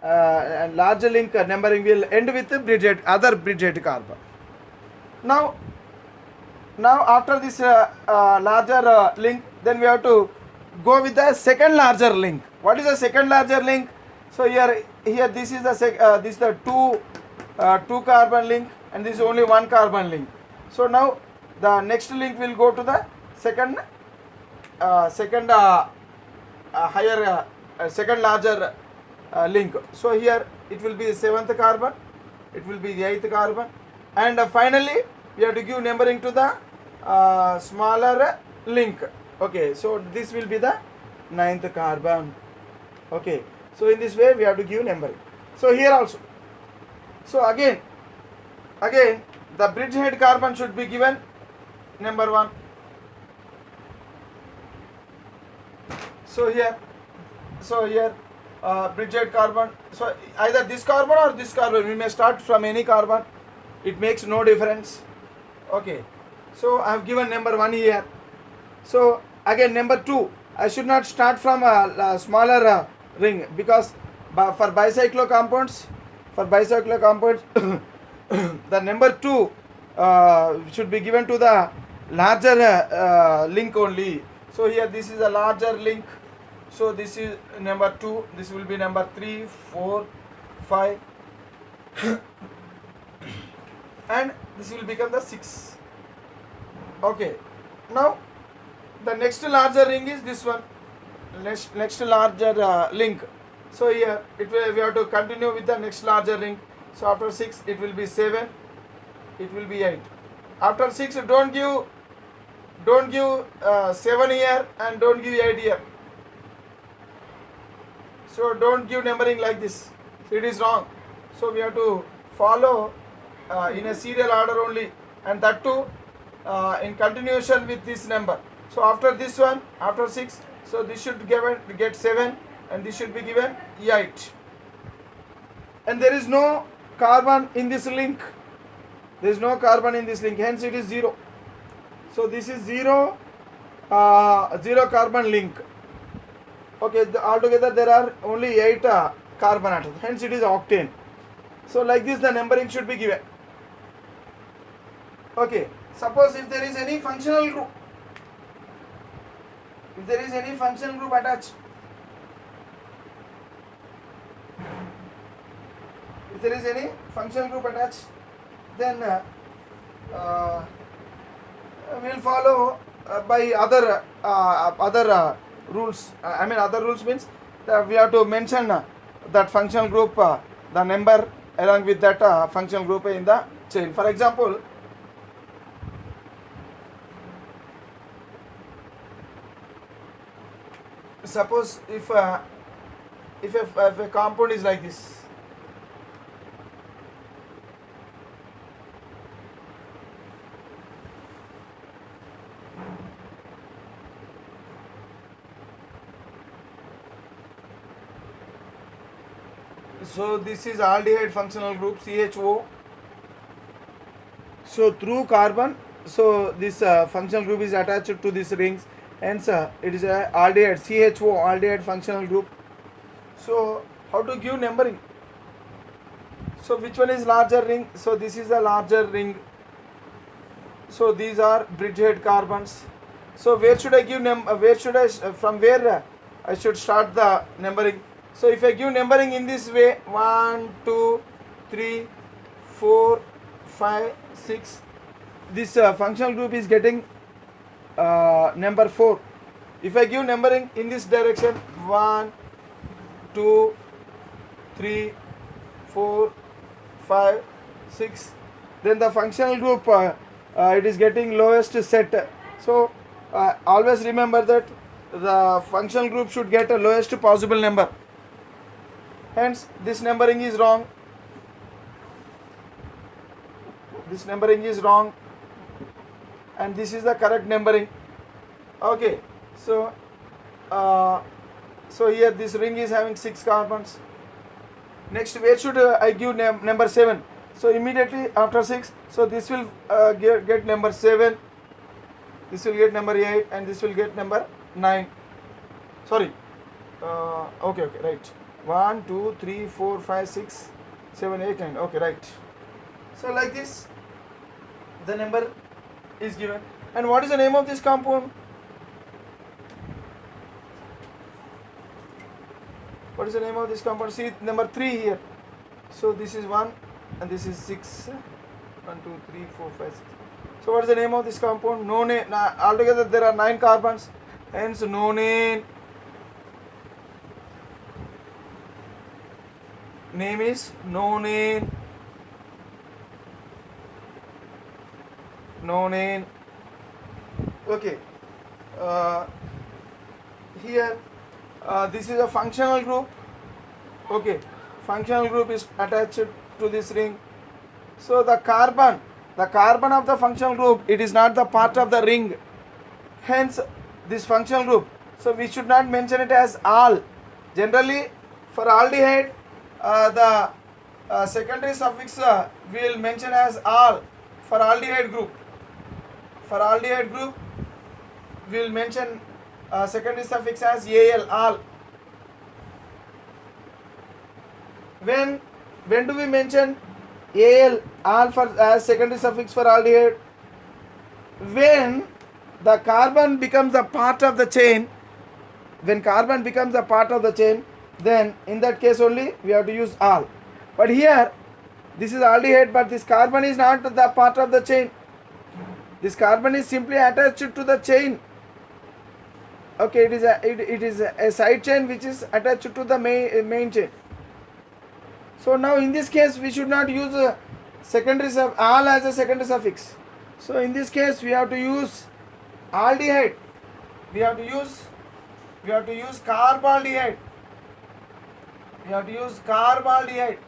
larger link numbering will end with the bridgehead, other bridgehead carbon. Now after this larger link, then we have to go with the second larger link. What is the second larger link? So here this is the this is the two carbon link, and this is only one carbon link. So now the next link will go to the second higher second larger link. So here it will be the 7th carbon, it will be the 8th carbon, and finally we have to give numbering to the smaller link. Okay, so this will be the 9th carbon. Okay, so in this way we have to give numbering. So here also, so again the bridgehead carbon should be given number 1. So here bridgehead carbon, so either this carbon or this carbon, we may start from any carbon, it makes no difference. Okay, so I have given number 1 here. So again number 2, I should not start from a smaller ring, because for bicyclo compounds the number 2 should be given to the larger link only. So here this is a larger link, so this is number 2, this will be number 3, 4, 5 and this will become the 6. Okay, now the next larger ring is this one, next larger link. So here we have to continue with the next larger ring. So after 6 it will be 7, it will be 8. After 6 don't give 7 here and don't give 8 here. So don't give numbering like this, it is wrong. So we have to follow in a serial order only, and that too in continuation with this number. So after this one, after 6, so this should get 7 and this should be given 8. And there is no carbon in this link. There is no carbon in this link, hence it is 0. So this is 0 carbon link. Okay, altogether there are only 8 carbon atoms, hence it is octane. So like this the numbering should be given. Okay, suppose if there is any functional group, attached, then we will follow by other rules. Other rules means that we have to mention that functional group, the number along with that functional group in the chain. For example, suppose if a compound is like this, so this is aldehyde functional group CHO. So through carbon, so this functional group is attached to these rings, hence it is a aldehyde, CHO aldehyde functional group. So how to give numbering? So which one is larger ring? So this is a larger ring. So these are bridgehead carbons. So where should I give from where I should start the numbering? So if I give numbering in this way, 1, 2, 3, 4, 5, 6, this functional group is getting number 4. If I give numbering in this direction, 1, 2, 3, 4, 5, 6, then the functional group it is getting lowest set. So always remember that the functional group should get a lowest possible number. Hence this numbering is wrong. This numbering is wrong, and this is the correct numbering. Okay, so so here this ring is having 6 carbons. Next, where should I give number 7? So immediately after 6, so this will get number 7, this will get number 8, and this will get number 9. Sorry. Okay, right. 1 2 3 4 5 6 7 8 9. Okay, right. So like this the number is given. And what is the name of this compound? What is the name of this compound? See number 3 here. So this is 1 and this is 6. 1 2 3 4 5 6. So what is the name of this compound? Nonane. Altogether there are 9 carbons, hence nonane. Name is nonane. Nonane. Okay. Here this is a functional group. Okay, functional group is attached to this ring. So the carbon of the functional group, it is not the part of the ring, hence this functional group. So we should not mention it as all. Generally for aldehyde the secondary suffix we will mention as all. For aldehyde group we will mention secondary suffix as al, all. When do we mention al for as secondary suffix for aldehyde? When the carbon becomes a part of the chain. When carbon becomes a part of the chain, then in that case only we have to use al. But here this is aldehyde, but this carbon is not the part of the chain. This carbon is simply attached to the chain. Okay, it is a side chain which is attached to the main chain. So now in this case we should not use al as a secondary suffix. So in this case we have to use aldehyde. We have to use carbaldehyde. We have to use carbaldehyde.